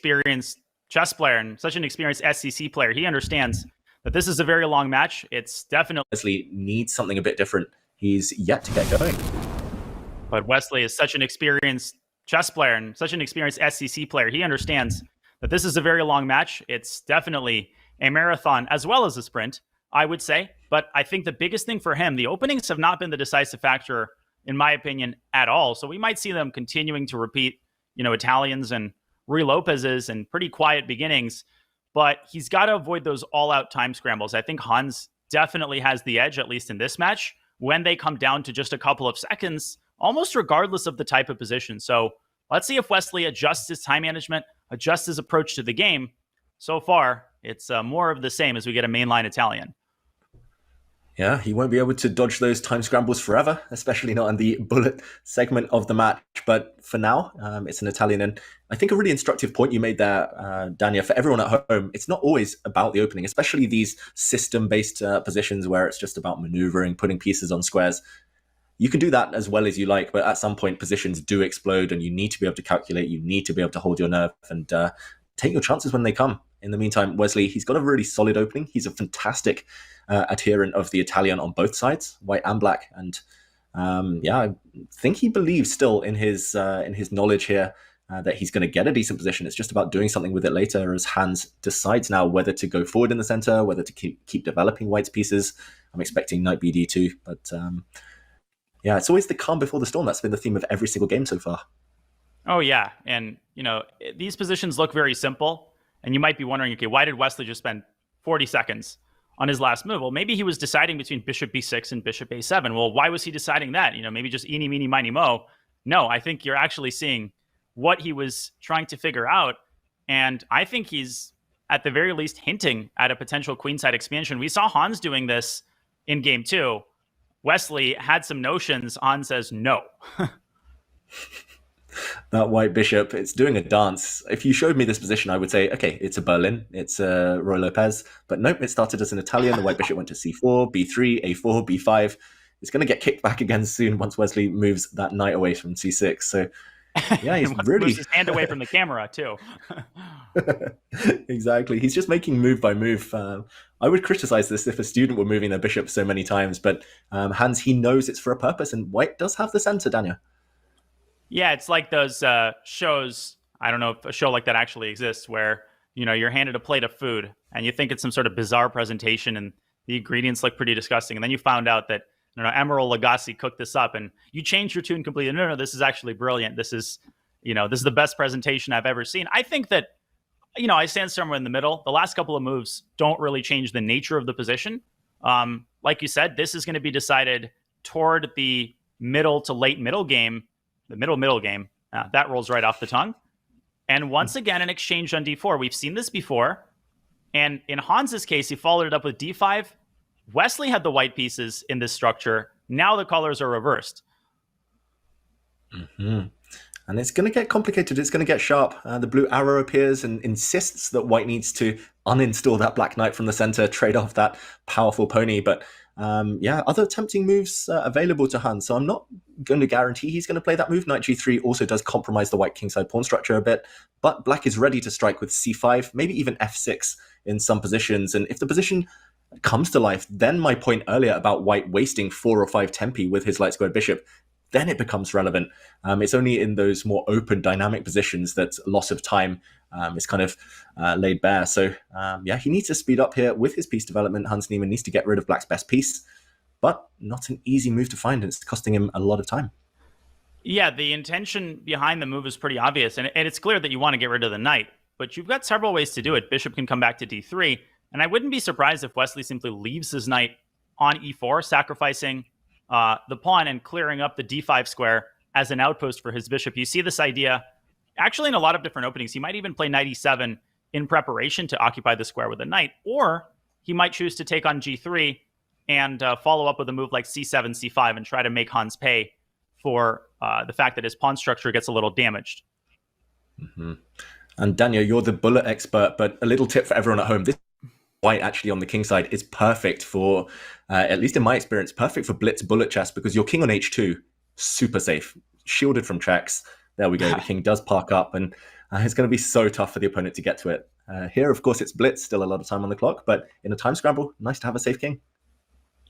experienced chess player and such an experienced SEC player. He understands that this is a very long match. It's definitely Wesley needs something a bit different. He's yet to get going. But Wesley is such an experienced chess player and such an experienced SEC player. He understands that this is a very long match. It's definitely a marathon as well as a sprint, I would say. But I think the biggest thing for him, the openings have not been the decisive factor, in my opinion, at all. So we might see them continuing to repeat, Italians and Ruy Lopez's and pretty quiet beginnings. But he's got to avoid those all-out time scrambles. I think Hans definitely has the edge, at least in this match, when they come down to just a couple of seconds, almost regardless of the type of position. So let's see if Wesley adjusts his time management, adjusts his approach to the game. So far, it's more of the same as we get a mainline Italian. Yeah, he won't be able to dodge those time scrambles forever, especially not in the bullet segment of the match. But for now, it's an Italian. And I think a really instructive point you made there, Dania, for everyone at home, it's not always about the opening, especially these system-based positions where it's just about maneuvering, putting pieces on squares. You can do that as well as you like, but at some point, positions do explode and you need to be able to calculate, you need to be able to hold your nerve and take your chances when they come. In the meantime, Wesley, he's got a really solid opening. He's a fantastic adherent of the Italian on both sides, white and black. And I think he believes still in his knowledge here that he's going to get a decent position. It's just about doing something with it later as Hans decides now whether to go forward in the center, whether to keep developing white's pieces. I'm expecting knight BD2, but it's always the calm before the storm. That's been the theme of every single game so far. Oh, yeah. And, these positions look very simple. And you might be wondering, okay, why did Wesley just spend 40 seconds on his last move? Well, maybe he was deciding between bishop b6 and bishop a7. Well, why was he deciding that? Maybe just eeny, meeny, miny, mo. No, I think you're actually seeing what he was trying to figure out. And I think he's, at the very least, hinting at a potential queenside expansion. We saw Hans doing this in game 2. Wesley had some notions. Hans says no. That white bishop, it's doing a dance. If you showed me this position, I would say, okay, it's a Berlin, it's a Ruy Lopez. But nope, it started as an Italian. The white bishop went to c4, b3, a4, b5. It's going to get kicked back again soon once Wesley moves that knight away from c6. So, yeah, he's really... moves his hand away from the camera, too. Exactly. He's just making move by move. I would criticize this if a student were moving their bishop so many times. But Hans, he knows it's for a purpose. And white does have the center, Daniel. Yeah, it's like those shows. I don't know if a show like that actually exists where, you're handed a plate of food and you think it's some sort of bizarre presentation and the ingredients look pretty disgusting. And then you found out that, Emeril Lagasse cooked this up and you changed your tune completely. No, this is actually brilliant. This is the best presentation I've ever seen. I think that, I stand somewhere in the middle. The last couple of moves don't really change the nature of the position. Like you said, this is going to be decided toward the middle to late middle game. The middle game, that rolls right off the tongue. And once again, an exchange on d4. We've seen this before. And in Hans's case, he followed it up with d5. Wesley had the white pieces in this structure. Now the colors are reversed. Mm-hmm. And it's going to get complicated. It's going to get sharp. The blue arrow appears and insists that white needs to uninstall that black knight from the center, trade off that powerful pony. But other tempting moves available to Hans. So I'm not going to guarantee he's going to play that move. Knight g3 also does compromise the white kingside pawn structure a bit, but black is ready to strike with c5, maybe even f6 in some positions. And if the position comes to life, then my point earlier about white wasting 4 or 5 tempi with his light squared bishop, then it becomes relevant. It's only in those more open dynamic positions that loss of time is kind of laid bare. So he needs to speed up here with his piece development. Hans Niemann needs to get rid of black's best piece, but not an easy move to find. It's costing him a lot of time. Yeah, the intention behind the move is pretty obvious, and it's clear that you want to get rid of the knight, but you've got several ways to do it. Bishop can come back to d3, and I wouldn't be surprised if Wesley simply leaves his knight on e4, sacrificing the pawn and clearing up the d5 square as an outpost for his bishop. You see this idea actually in a lot of different openings. He might even play knight e7 in preparation to occupy the square with a knight, or he might choose to take on g3 and follow up with a move like c7, c5 and try to make Hans pay for the fact that his pawn structure gets a little damaged. Mm-hmm. And Daniel, you're the bullet expert, but a little tip for everyone at home. This white actually on the king side is perfect for, at least in my experience, perfect for blitz bullet chess because your king on h2, super safe, shielded from checks. There we go. The king does park up. And It's going to be so tough for the opponent to get to it. Here, of course, it's blitz, still a lot of time on the clock, but in a time scramble, nice to have a safe king.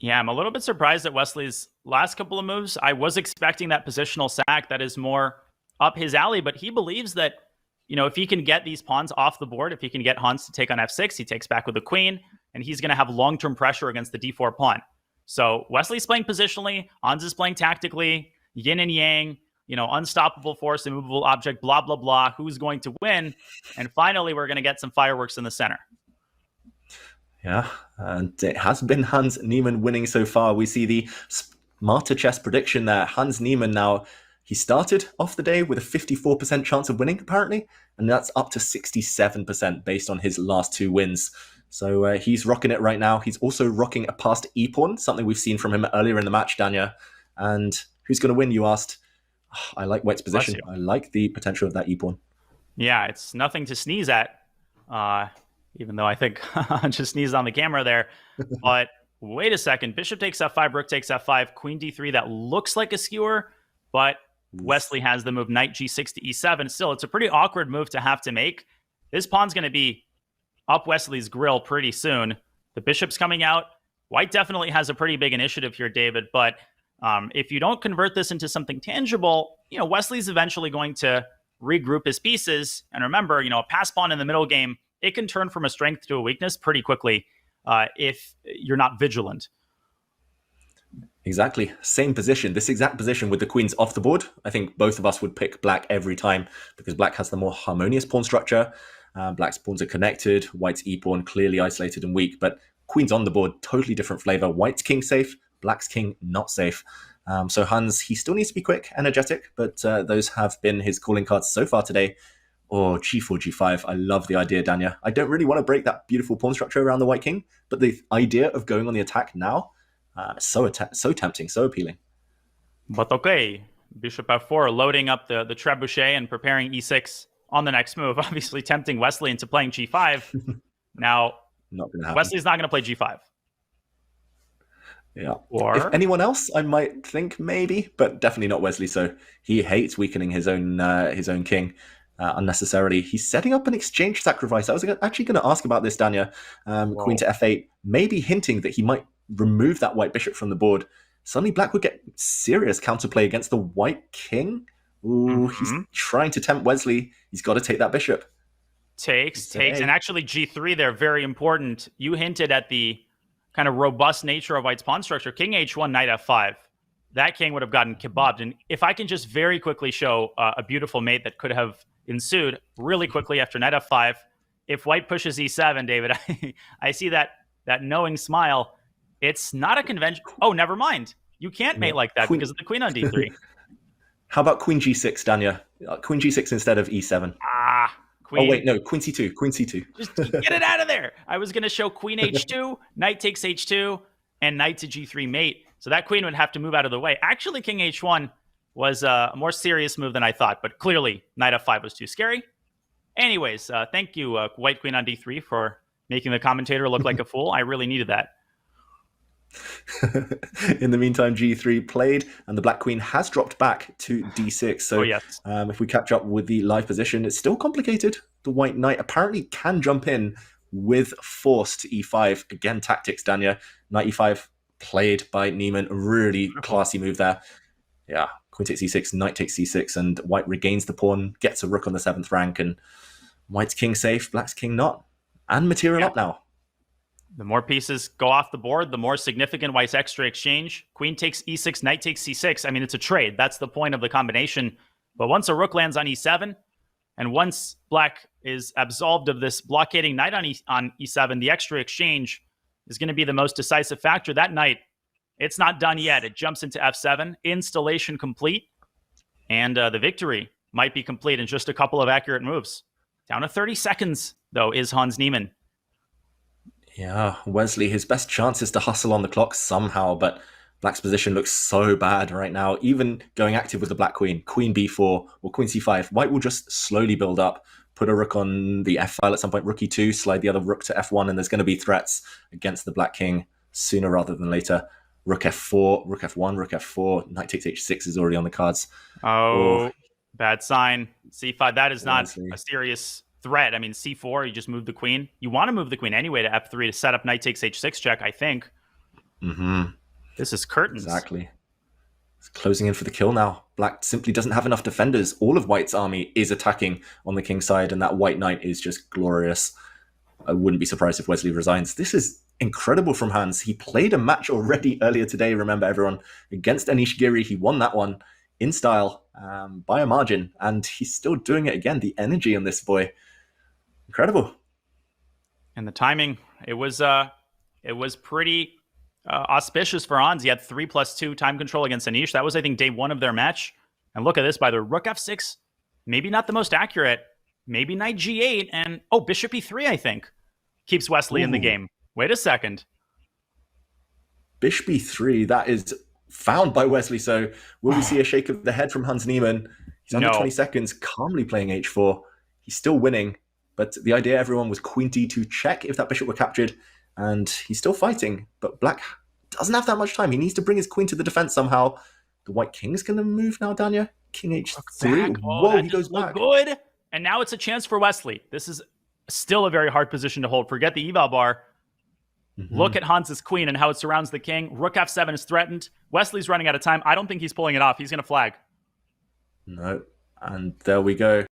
Yeah, I'm a little bit surprised at Wesley's last couple of moves. I was expecting that positional sack that is more up his alley, but he believes that, if he can get these pawns off the board, if he can get Hans to take on f6, he takes back with the queen, and he's going to have long-term pressure against the d4 pawn. So Wesley's playing positionally, Hans is playing tactically, yin and yang, unstoppable force, immovable object, blah, blah, blah. Who's going to win? And finally, we're going to get some fireworks in the center. Yeah, and it has been Hans Niemann winning so far. We see the smarter chess prediction there. Hans Niemann now, he started off the day with a 54% chance of winning, apparently, and that's up to 67% based on his last 2 wins. So he's rocking it right now. He's also rocking a passed e-pawn, something we've seen from him earlier in the match, Danya. And who's going to win, you asked? Oh, I like White's position. I like the potential of that e-pawn. Yeah, it's nothing to sneeze at. Even though I think I just sneezed on the camera there. But wait a second. Bishop takes f5, rook takes f5, queen d3. That looks like a skewer, but Wesley has the move knight g6 to e7. Still, it's a pretty awkward move to have to make. This pawn's going to be up Wesley's grill pretty soon. The bishop's coming out. White definitely has a pretty big initiative here, David, but if you don't convert this into something tangible, Wesley's eventually going to regroup his pieces. And remember, a pass pawn in the middle game, it can turn from a strength to a weakness pretty quickly if you're not vigilant. Exactly. Same position. This exact position with the queens off the board. I think both of us would pick black every time because black has the more harmonious pawn structure. Black's pawns are connected. White's e-pawn clearly isolated and weak. But queens on the board, totally different flavor. White's king safe. Black's king not safe. So Hans, he still needs to be quick, energetic. But those have been his calling cards so far today. Or g4, g5. I love the idea, Danya. I don't really want to break that beautiful pawn structure around the white king, but the idea of going on the attack now, so tempting, so appealing. But okay, bishop f4, loading up the trebuchet and preparing e6 on the next move. Obviously tempting Wesley into playing g5. Now, Wesley's not going to play g5. Yeah. Or if anyone else, I might think maybe, but definitely not Wesley. So he hates weakening his own king. Unnecessarily. He's setting up an exchange sacrifice. I was actually going to ask about this, Danya. Queen to f8, maybe hinting that he might remove that white bishop from the board. Suddenly black would get serious counterplay against the white king. Ooh, he's trying to tempt Wesley. He's got to take that bishop. Takes. And actually g3 there, very important. You hinted at the kind of robust nature of white's pawn structure. King h1, knight f5. That king would have gotten kebabbed. And if I can just very quickly show a beautiful mate that could have ensued really quickly after knight f5. If white pushes e7, David, I see that knowing smile. It's not a convention. Oh, never mind. You can't mate like that because of the queen on d3. How about queen g6, Danya? Queen g6 instead of e7. Queen. Oh, wait, no. Queen c2. Queen c2. Just get it out of there. I was going to show queen h2, knight takes h2, and knight to g3 mate. So that queen would have to move out of the way. Actually, king h1 was a more serious move than I thought, but clearly knight f5 was too scary. Anyways, thank you, white queen on d3, for making the commentator look like a fool. I really needed that. In the meantime, g3 played, and the black queen has dropped back to d6. So yes. If we catch up with the live position, it's still complicated. The white knight apparently can jump in with force to e5. Again, tactics, Danya. Knight e5 played by Niemann. Really classy move there. Yeah, queen takes e6, knight takes c6, and white regains the pawn, gets a rook on the 7th rank, and white's king safe, black's king not. And material up now. The more pieces go off the board, the more significant white's extra exchange. Queen takes e6, knight takes c6. I mean, it's a trade. That's the point of the combination. But once a rook lands on e7, and once black is absolved of this blockading knight on e7, the extra exchange is going to be the most decisive factor. That knight, it's not done yet. It jumps into f7, installation complete, and the victory might be complete in just a couple of accurate moves. Down to 30 seconds, though, is Hans Niemann. Yeah, Wesley, his best chance is to hustle on the clock somehow, but black's position looks so bad right now. Even going active with the black queen, queen b4 or queen c5, white will just slowly build up, put a rook on the f file at some point, rook e2, slide the other rook to f1, and there's going to be threats against the black king sooner rather than later. Rook f4, rook f1, rook f4, knight takes h6 is already on the cards. Oh, Bad sign. C5, that is not Wesley. a serious threat. I mean, C4, you just move the queen. You want to move the queen anyway to F3 to set up knight takes H6 check, I think. Mm-hmm. This is curtains. Exactly. It's closing in for the kill now. Black simply doesn't have enough defenders. All of White's army is attacking on the king's side, and that white knight is just glorious. I wouldn't be surprised if Wesley resigns. This is incredible from Hans. He played a match already earlier today, remember everyone, against Anish Giri. He won that one in style by a margin, and he's still doing it again. The energy on this boy, incredible. And the timing, it was pretty auspicious for Hans. He had 3+2 time control against Anish. That was, I think, day one of their match. And look at this, by the rook F6, maybe not the most accurate. Maybe knight G8 and, bishop E3, I think, keeps Wesley in the game. Wait a second. Bishop E3, that is found by Wesley. So will we see a shake of the head from Hans Niemann? He's under 20 seconds, calmly playing H4. He's still winning. But the idea, everyone, was queen D2 check if that bishop were captured. And he's still fighting. But Black doesn't have that much time. He needs to bring his queen to the defense somehow. The white king's going to move now, Danya. King H3. Whoa, he goes back. Good. And now it's a chance for Wesley. This is still a very hard position to hold. Forget the eval bar. Mm-hmm. Look at Hans's queen and how it surrounds the king. Rook F7 is threatened. Wesley's running out of time. I don't think he's pulling it off. He's going to flag. No. And there we go.